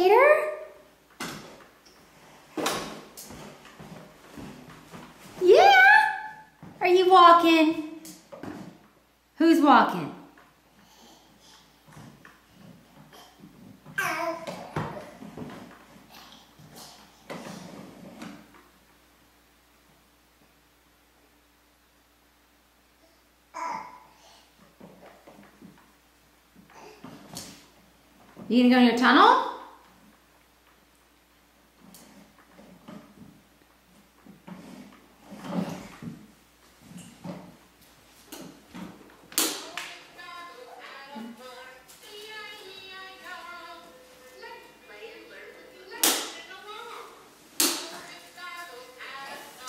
Tater? Yeah? Are you walking? Who's walking? You gonna go in your tunnel?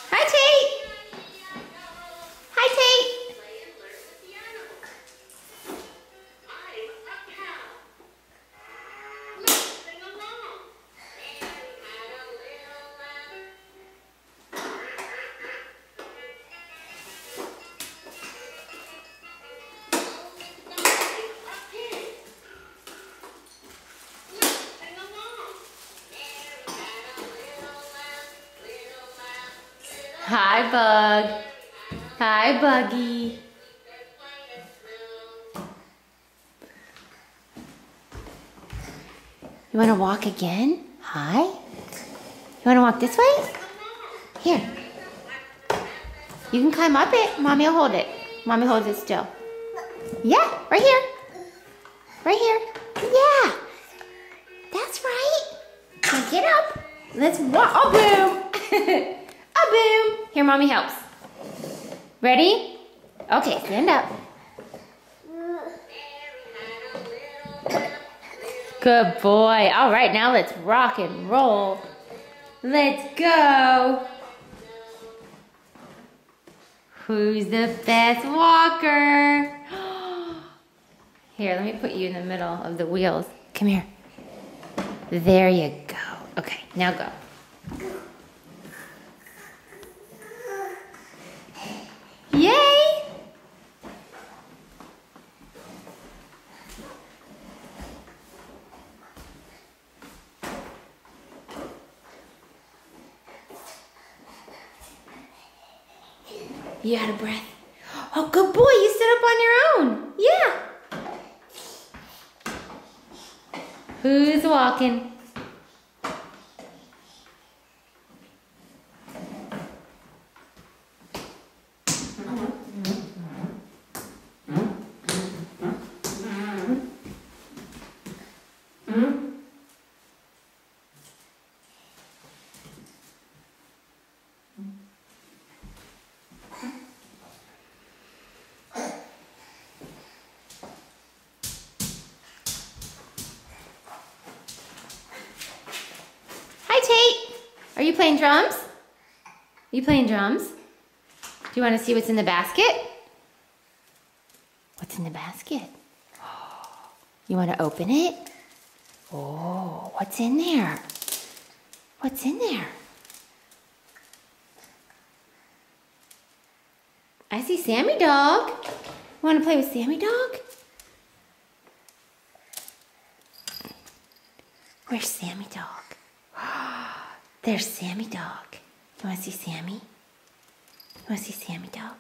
Hi, Tate. Hi, Tate. Hi, Bug. Hi, Buggy. You want to walk again? Hi. You want to walk this way? Here. You can climb up it. Mommy will hold it. Mommy holds it still. Yeah, right here. Right here. Yeah. That's right. Now get up. Let's walk. Oh, boom. Oh, boom. Here, Mommy helps. Ready? Okay, stand up. Good boy. All right, now let's rock and roll. Let's go. Who's the best walker? Here, let me put you in the middle of the wheels. Come here. There you go. Okay, now go. Yay! You out of breath? Oh, good boy. You stood up on your own. Yeah. Who's walking? Hi, Tate. Are you playing drums? Are you playing drums? Do you want to see what's in the basket? What's in the basket? You want to open it? Oh, what's in there? What's in there? I see Sammy Dog. You want to play with Sammy Dog? Where's Sammy Dog? There's Sammy Dog. You want to see Sammy? You want to see Sammy Dog?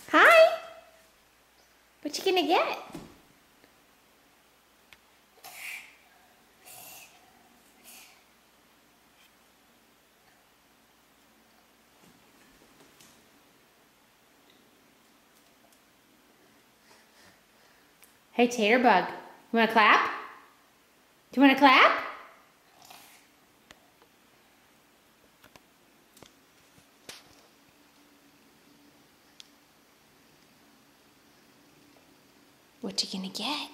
Hi. What you gonna get? Hey, Tater Bug. You wanna clap? Do you wanna clap? What you gonna get?